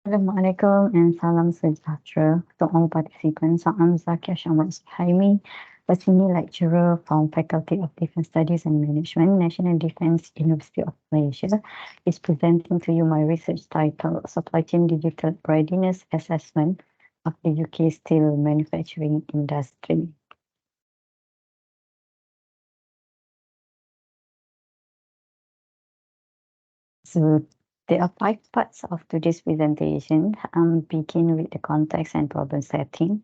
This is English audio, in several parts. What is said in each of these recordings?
Assalamualaikum and salam sejahtera to all participants. I'm Zakiah Syamra Suhaimi, a senior lecturer from Faculty of Defence Studies and Management, National Defence University of Malaysia, is presenting to you my research title, Supply Chain Digital Readiness Assessment of the UK Steel Manufacturing Industry. So there are five parts of today's presentation. Begin with the context and problem setting,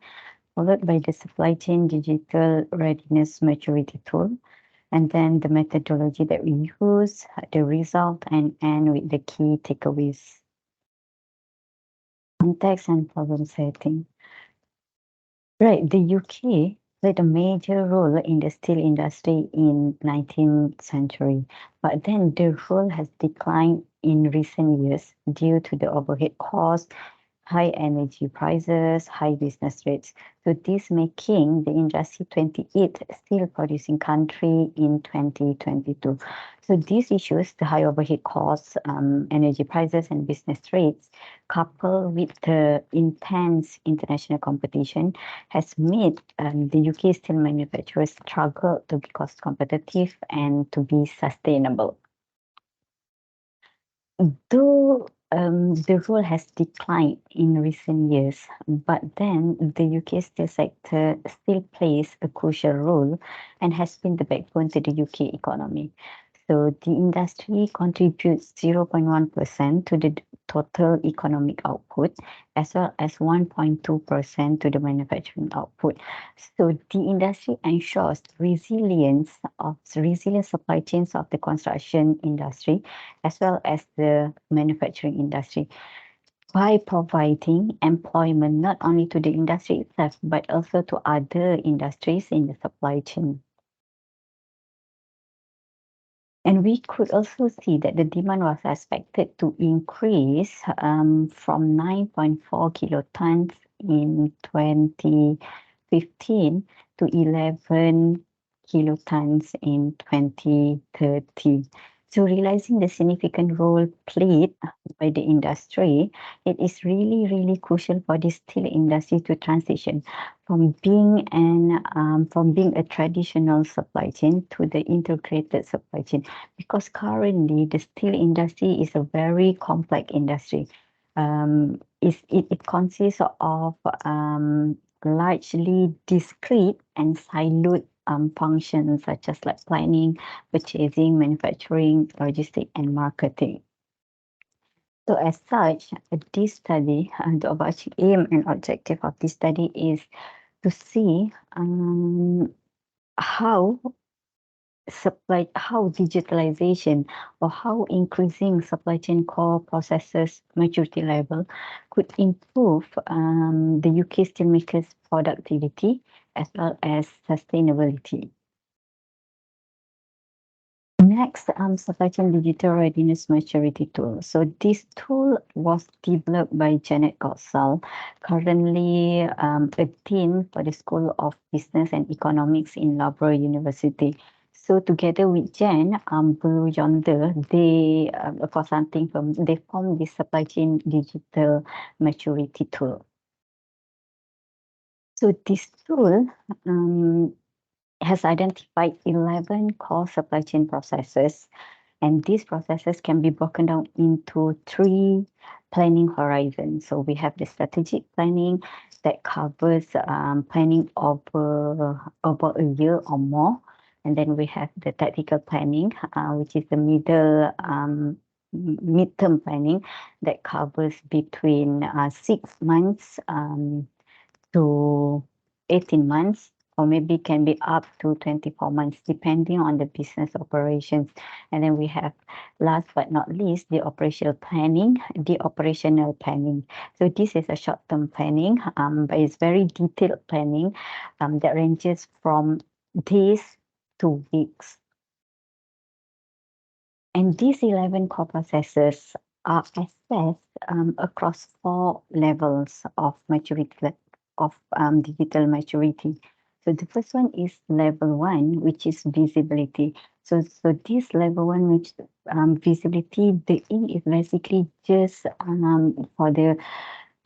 followed by the supply chain digital readiness maturity tool, and then the methodology that we use, the result, and end with the key takeaways. Context and problem setting. Right, the UK played a major role in the steel industry in 19th century, but then the role has declined in recent years due to the overhead costs, high energy prices, high business rates. So this making the industry 28th steel producing country in 2022. So these issues, the high overhead costs, energy prices and business rates, coupled with the intense international competition, has made the UK steel manufacturers struggle to be cost competitive and to be sustainable. Though the role has declined in recent years, but then the UK steel sector still plays a crucial role and has been the backbone to the UK economy. So the industry contributes 0.1% to the total economic output, as well as 1.2% to the manufacturing output. So the industry ensures resilient supply chains of the construction industry, as well as the manufacturing industry, by providing employment not only to the industry itself, but also to other industries in the supply chain. And we could also see that the demand was expected to increase from 9.4 kilotons in 2015 to 11 kilotons in 2030. So realizing the significant role played by the industry, it is really crucial for the steel industry to transition from being a traditional supply chain to the integrated supply chain, because currently the steel industry is a very complex industry. It consists of largely discrete and siloed functions such as like planning, purchasing, manufacturing, logistics, and marketing. So as such, this study, the overarching aim and objective of this study is to see how how digitalization or how increasing supply chain core processes maturity level could improve the UK steelmakers productivity as well as sustainability. Next, supply chain digital readiness maturity tool. So this tool was developed by Janet Gottsall, currently a dean for the School of Business and Economics in Loughborough University. So together with Jen, Blue Yonder, they a consulting firm, they formed the supply chain digital maturity tool. So this tool has identified 11 core supply chain processes, and these processes can be broken down into three planning horizons. So we have the strategic planning that covers planning over a year or more. And then we have the tactical planning, which is the midterm planning that covers between 6 months to 18 months, or maybe can be up to 24 months, depending on the business operations. And then we have, last but not least, the operational planning. So this is a short-term planning, but it's very detailed planning that ranges from days to weeks. And these 11 core processes are assessed across four levels of maturity, of digital maturity. So the first one is level one, which is visibility. So this level one, which visibility, the aim is basically just for the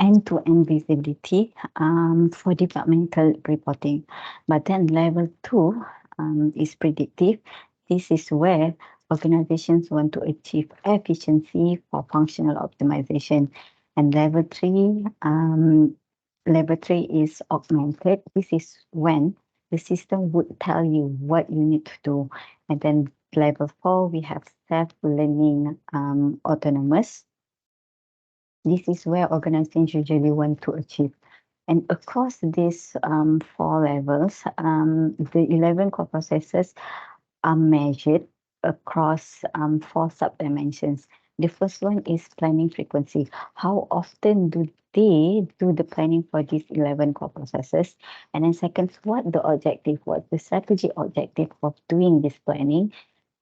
end-to-end visibility for departmental reporting. But then level two is predictive. This is where organizations want to achieve efficiency for functional optimization. And level three is augmented. This is when the system would tell you what you need to do. And then level four, we have self-learning autonomous. This is where organizations usually want to achieve. And across these four levels, the 11 core processes are measured across four sub-dimensions. The first one is planning frequency. How often do they do the planning for these 11 core processes? And then second, what the objective, what the strategic objective of doing this planning?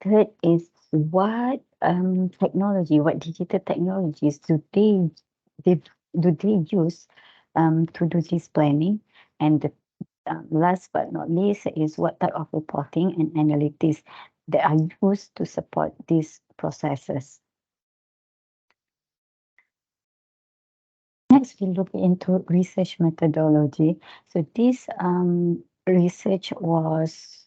Third is what technology, what digital technologies they do they use to do this planning? And the last but not least is what type of reporting and analytics that are used to support these processes. Next, we look into research methodology. So this research was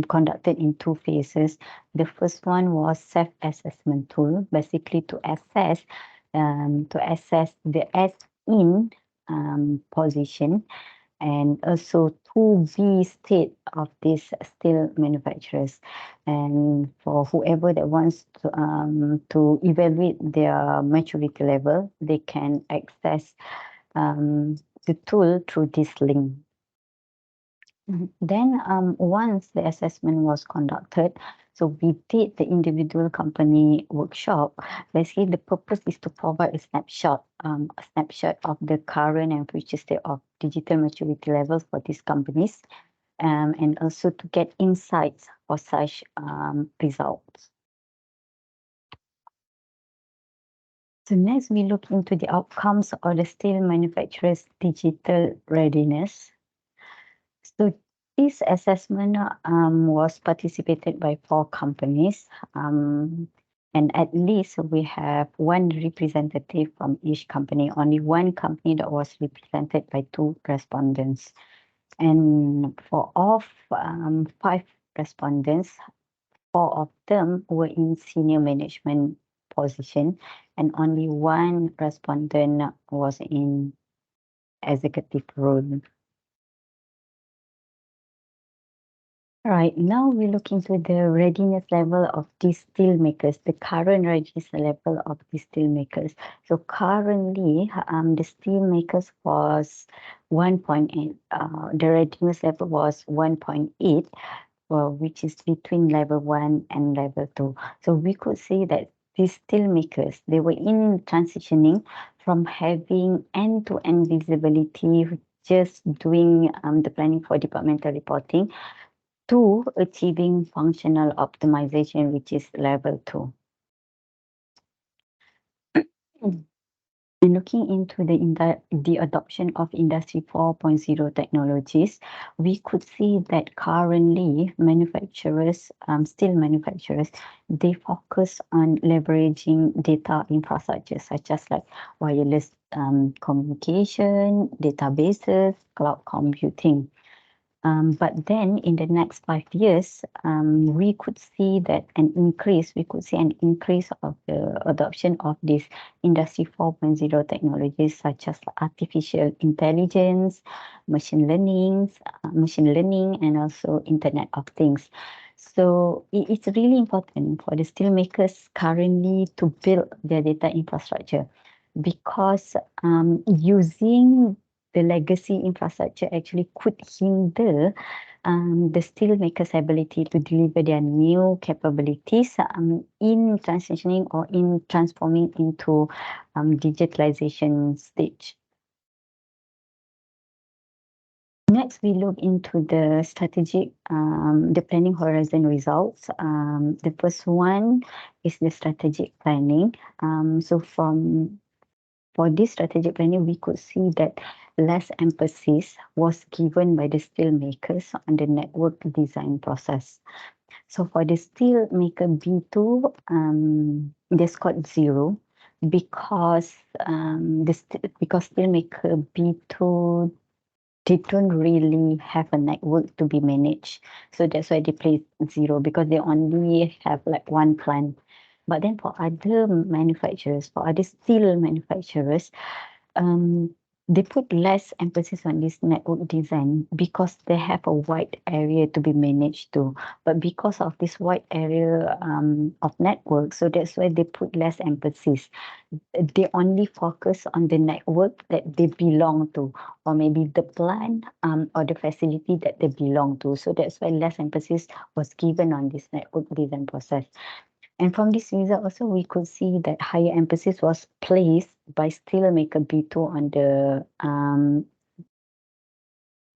conducted in two phases. The first one was self-assessment tool, basically to assess the as in position and also to be state of these steel manufacturers. And for whoever that wants to evaluate their maturity level, they can access the tool through this link. Then once the assessment was conducted, so we did the individual company workshop. Basically, the purpose is to provide a snapshot of the current and future state of digital maturity levels for these companies, and also to get insights for such results. So next, we look into the outcomes of the steel manufacturers' digital readiness. So this assessment was participated by four companies, and at least we have one representative from each company. Only one company that was represented by two respondents. And for all five respondents, four of them were in senior management position, and only one respondent was in executive role. All right, now we look into the readiness level of these steel makers, the current readiness level of these steel makers. So currently, the steel makers was 1.8, the readiness level was 1.8, which is between level 1 and level 2. So we could say that these steel makers, they were in transitioning from having end-to-end visibility, just doing the planning for departmental reporting, to achieving functional optimization, which is level 2. And looking into the adoption of Industry 4.0 technologies, we could see that currently manufacturers, steel manufacturers, they focus on leveraging data infrastructure such as like wireless communication, databases, cloud computing. But then in the next 5 years, we could see an increase of the adoption of this Industry 4.0 technologies such as artificial intelligence, machine learning, and also Internet of Things. So it's really important for the steelmakers currently to build their data infrastructure, because using the legacy infrastructure actually could hinder the steelmakers' ability to deliver their new capabilities in transitioning or in transforming into digitalization stage. Next, we look into the strategic, the planning horizon results. The first one is the strategic planning. So from for this strategic planning, we could see that less emphasis was given by the steel makers on the network design process. So for the steel maker B2, they scored 0 because because steel maker B2, they don't really have a network to be managed. So that's why they play 0 because they only have like one plant. But then for other manufacturers, for other steel manufacturers, um, they put less emphasis on this network design because they have a wide area to be managed to. But because of this wide area of network, so that's why they put less emphasis. They only focus on the network that they belong to, or maybe the plant or the facility that they belong to. So that's why less emphasis was given on this network design process. And from this result also, we could see that higher emphasis was placed by steelmaker B2 on the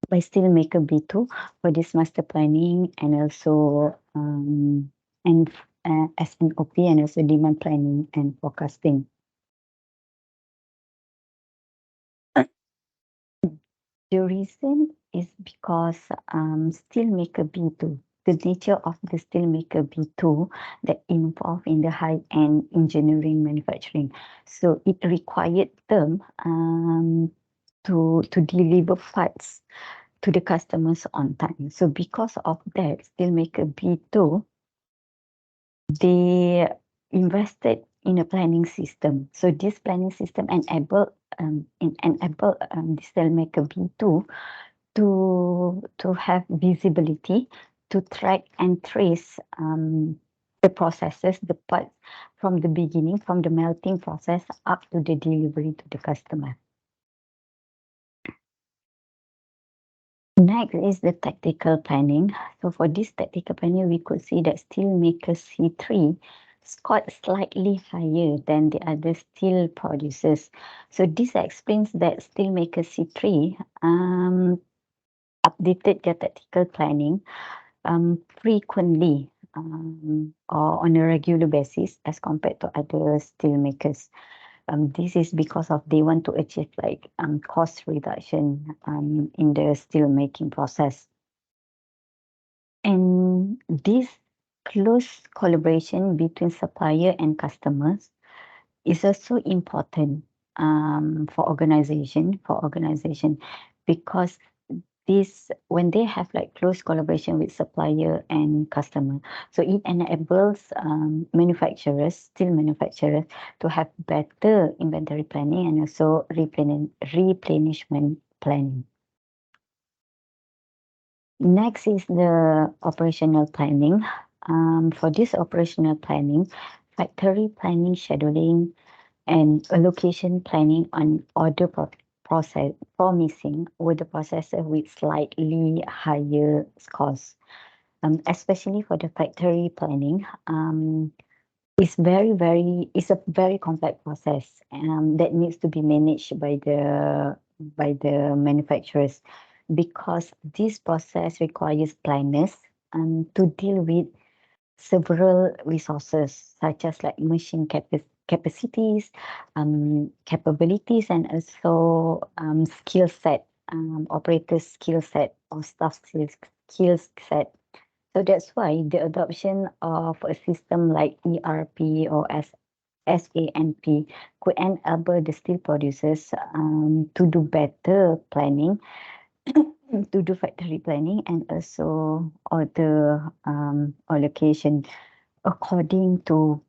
by steelmaker B2 for this master planning and also and SNOP and also demand planning and forecasting. The reason is because steelmaker B2, the nature of the steelmaker B2 that involved in the high-end engineering manufacturing. So it required them to deliver parts to the customers on time. So because of that, steelmaker B2, they invested in a planning system. So this planning system enabled the steelmaker B2 to have visibility, to track and trace the processes, the parts from the beginning, from the melting process up to the delivery to the customer. Next is the tactical planning. So for this tactical planning, we could see that steelmaker C3 scored slightly higher than the other steel producers. So this explains that steelmaker C3 updated their tactical planning frequently or on a regular basis as compared to other steel makers. This is because of they want to achieve like cost reduction in the steel making process. And this close collaboration between supplier and customers is also important for organization because this when they have like close collaboration with supplier and customer, so it enables steel manufacturers to have better inventory planning and also replenishment planning. Next is the operational planning. For this operational planning, factory planning, scheduling, and allocation planning on order process promising with the processor with slightly higher costs. Especially for the factory planning, it's a very complex process that needs to be managed by the manufacturers because this process requires planners to deal with several resources such as like machine capacities, capabilities, and also skill set, operator skill set or staff skill set. So that's why the adoption of a system like ERP or SANP could enable the steel producers to do better planning, to do factory planning, and also order allocation according to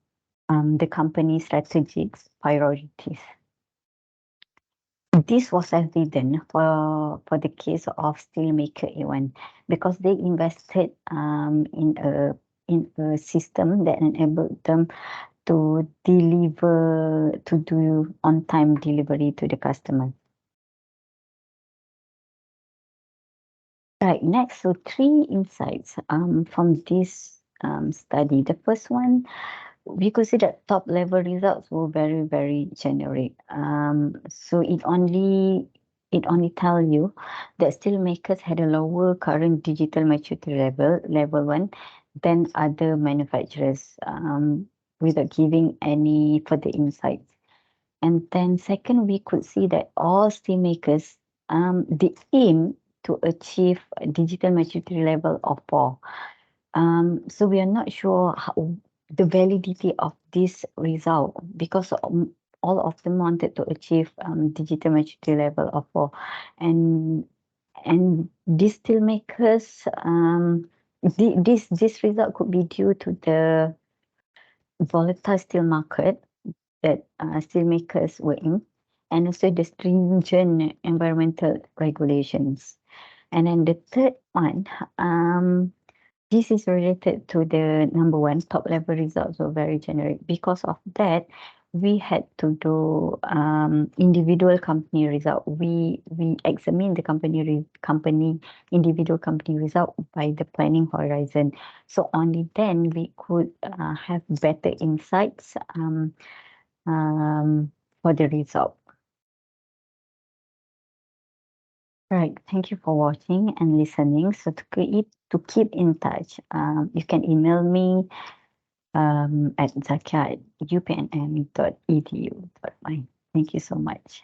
the company's strategic priorities. This was evident for the case of steelmaker A1 because they invested in a system that enabled them to do on time delivery to the customer. Right, next, so 3 insights from this study. The first one, we could see that top level results were very, very generic. So it only tell you that steel makers had a lower current digital maturity level 1, than other manufacturers, without giving any further insights. And then second, we could see that all steelmakers, they aim to achieve a digital maturity level of 4. So we are not sure how, the validity of this result because all of them wanted to achieve digital maturity level of 4, and these steelmakers, this result could be due to the volatile steel market that steelmakers were in, and also the stringent environmental regulations. And then the third one, this is related to the number one, top level results were very generic. Because of that, we had to do individual company result. We examine the company individual company result by the planning horizon. So only then we could have better insights um, for the result. Right. Thank you for watching and listening. So to keep in touch, you can email me at zakiah@upnm.edu.my. Thank you so much.